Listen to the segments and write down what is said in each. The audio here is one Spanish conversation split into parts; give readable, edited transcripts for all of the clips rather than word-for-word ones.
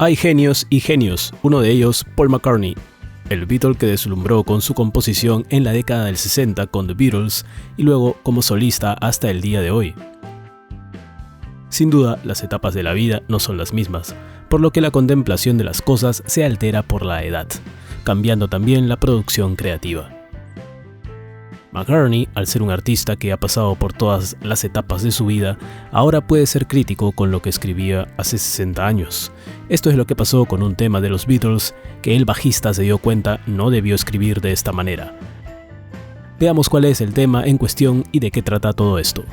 Hay genios y genios, uno de ellos Paul McCartney, el Beatle que deslumbró con su composición en la década del 60 con The Beatles y luego como solista hasta el día de hoy. Sin duda, las etapas de la vida no son las mismas, por lo que la contemplación de las cosas se altera por la edad, cambiando también la producción creativa. McCartney, al ser un artista que ha pasado por todas las etapas de su vida, ahora puede ser crítico con lo que escribía hace 60 años. Esto es lo que pasó con un tema de los Beatles que el bajista se dio cuenta no debió escribir de esta manera. Veamos cuál es el tema en cuestión y de qué trata todo esto.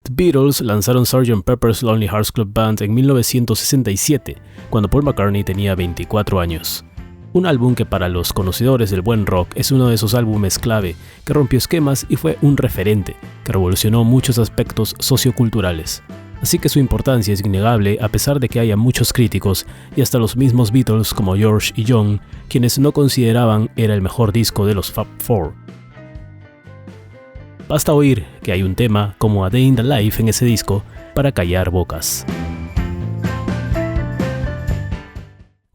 The Beatles lanzaron Sgt. Pepper's Lonely Hearts Club Band en 1967, cuando Paul McCartney tenía 24 años. Un álbum que para los conocedores del buen rock es uno de esos álbumes clave, que rompió esquemas y fue un referente, que revolucionó muchos aspectos socioculturales. Así que su importancia es innegable a pesar de que haya muchos críticos y hasta los mismos Beatles como George y John, quienes no consideraban era el mejor disco de los Fab Four. Basta oír que hay un tema como A Day in the Life en ese disco para callar bocas.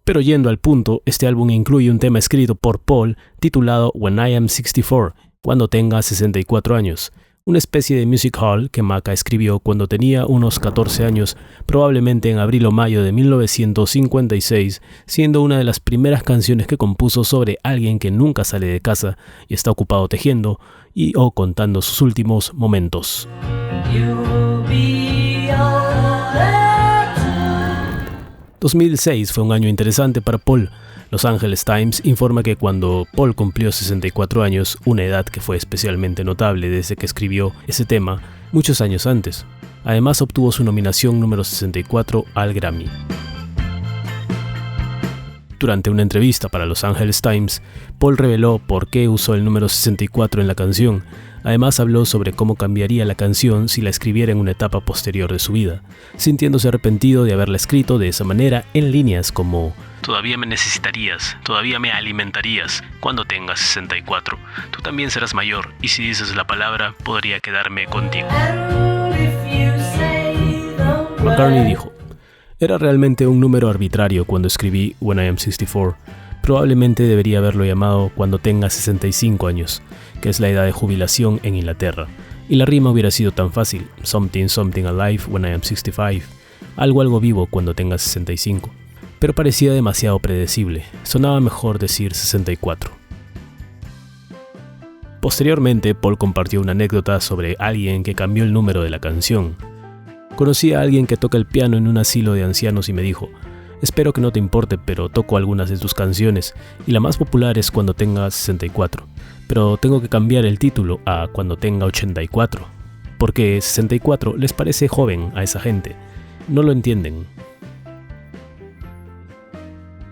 Pero yendo al punto, este álbum incluye un tema escrito por Paul titulado When I Am 64, cuando tenga 64 años, una especie de music hall que Maca escribió cuando tenía unos 14 años, probablemente en abril o mayo de 1956, siendo una de las primeras canciones que compuso sobre alguien que nunca sale de casa y está ocupado tejiendo y o contando sus últimos momentos. 2006 fue un año interesante para Paul. Los Angeles Times informa que cuando Paul cumplió 64 años, una edad que fue especialmente notable desde que escribió ese tema muchos años antes. Además obtuvo su nominación número 64 al Grammy. Durante una entrevista para Los Angeles Times, Paul reveló por qué usó el número 64 en la canción. Además habló sobre cómo cambiaría la canción si la escribiera en una etapa posterior de su vida, sintiéndose arrepentido de haberla escrito de esa manera en líneas como: todavía me necesitarías, todavía me alimentarías cuando tengas 64. Tú también serás mayor y si dices la palabra podría quedarme contigo. McCartney dijo: era realmente un número arbitrario cuando escribí When I Am 64. Probablemente debería haberlo llamado Cuando tenga 65 años, que es la edad de jubilación en Inglaterra. Y la rima hubiera sido tan fácil: Something, something alive when I am 65. Algo vivo cuando tenga 65. Pero parecía demasiado predecible. Sonaba mejor decir 64. Posteriormente, Paul compartió una anécdota sobre alguien que cambió el número de la canción. Conocí a alguien que toca el piano en un asilo de ancianos y me dijo: espero que no te importe, pero toco algunas de tus canciones y la más popular es Cuando tenga 64, pero tengo que cambiar el título a Cuando tenga 84, porque 64 les parece joven a esa gente, no lo entienden.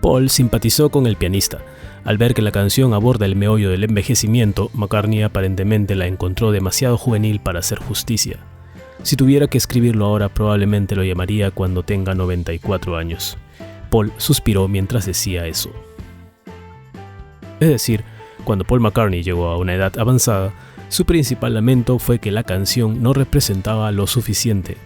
Paul simpatizó con el pianista. Al ver que la canción aborda el meollo del envejecimiento, McCartney aparentemente la encontró demasiado juvenil para hacer justicia. Si tuviera que escribirlo ahora, probablemente lo llamaría Cuando tenga 94 años. Paul suspiró mientras decía eso. Es decir, cuando Paul McCartney llegó a una edad avanzada, su principal lamento fue que la canción no representaba lo suficiente.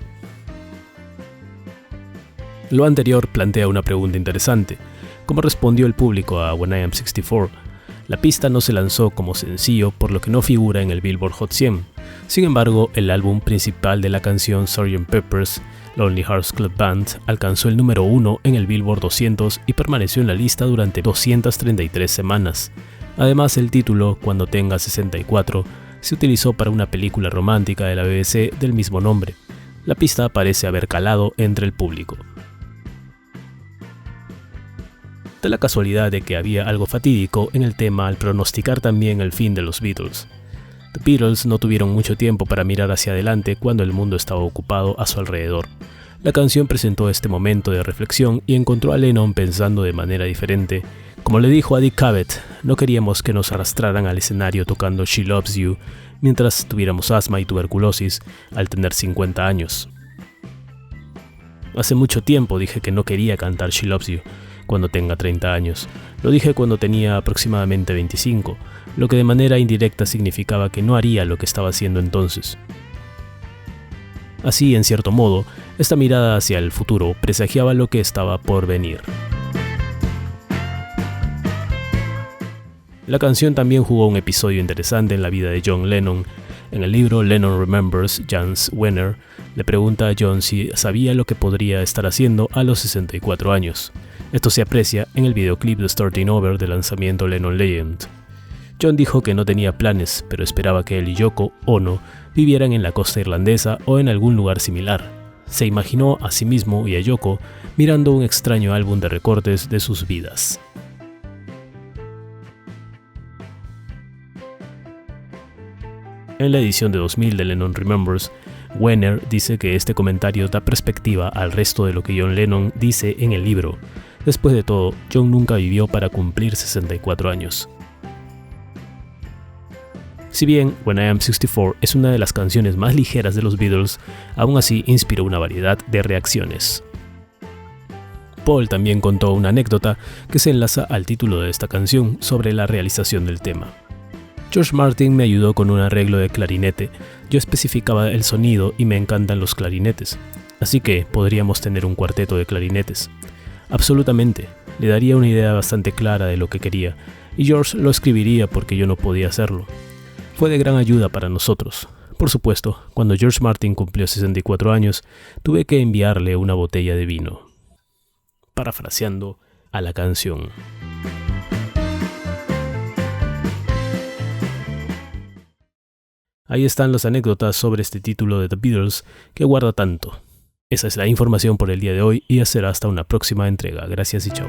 Lo anterior plantea una pregunta interesante: ¿cómo respondió el público a When I Am 64? La pista no se lanzó como sencillo, por lo que no figura en el Billboard Hot 100. Sin embargo, el álbum principal de la canción, Sgt. Pepper's Lonely Hearts Club Band, alcanzó el número 1 en el Billboard 200 y permaneció en la lista durante 233 semanas. Además, el título, Cuando tenga 64, se utilizó para una película romántica de la BBC del mismo nombre. La pista parece haber calado entre el público. Da la casualidad de que había algo fatídico en el tema al pronosticar también el fin de los Beatles. The Beatles no tuvieron mucho tiempo para mirar hacia adelante cuando el mundo estaba ocupado a su alrededor. La canción presentó este momento de reflexión y encontró a Lennon pensando de manera diferente. Como le dijo a Dick Cavett, no queríamos que nos arrastraran al escenario tocando She Loves You mientras tuviéramos asma y tuberculosis al tener 50 años. Hace mucho tiempo dije que no quería cantar She Loves You cuando tenga 30 años. Lo dije cuando tenía aproximadamente 25, lo que de manera indirecta significaba que no haría lo que estaba haciendo entonces. Así, en cierto modo, esta mirada hacia el futuro presagiaba lo que estaba por venir. La canción también jugó un episodio interesante en la vida de John Lennon. En el libro Lennon Remembers, Jan's Wenner le pregunta a John si sabía lo que podría estar haciendo a los 64 años. Esto se aprecia en el videoclip de Starting Over del lanzamiento Lennon Legend. John dijo que no tenía planes, pero esperaba que él y Yoko Ono vivieran en la costa irlandesa o en algún lugar similar. Se imaginó a sí mismo y a Yoko mirando un extraño álbum de recortes de sus vidas. En la edición de 2000 de Lennon Remembers, Wenner dice que este comentario da perspectiva al resto de lo que John Lennon dice en el libro. Después de todo, John nunca vivió para cumplir 64 años. Si bien When I Am 64 es una de las canciones más ligeras de los Beatles, aún así inspiró una variedad de reacciones. Paul también contó una anécdota que se enlaza al título de esta canción sobre la realización del tema. George Martin me ayudó con un arreglo de clarinete. Yo especificaba el sonido y me encantan los clarinetes, así que podríamos tener un cuarteto de clarinetes. Absolutamente, le daría una idea bastante clara de lo que quería, y George lo escribiría porque yo no podía hacerlo. Fue de gran ayuda para nosotros. Por supuesto, cuando George Martin cumplió 64 años, tuve que enviarle una botella de vino. Parafraseando a la canción. Ahí están las anécdotas sobre este título de The Beatles que guarda tanto. Esa es la información por el día de hoy y será hasta una próxima entrega. Gracias y chao.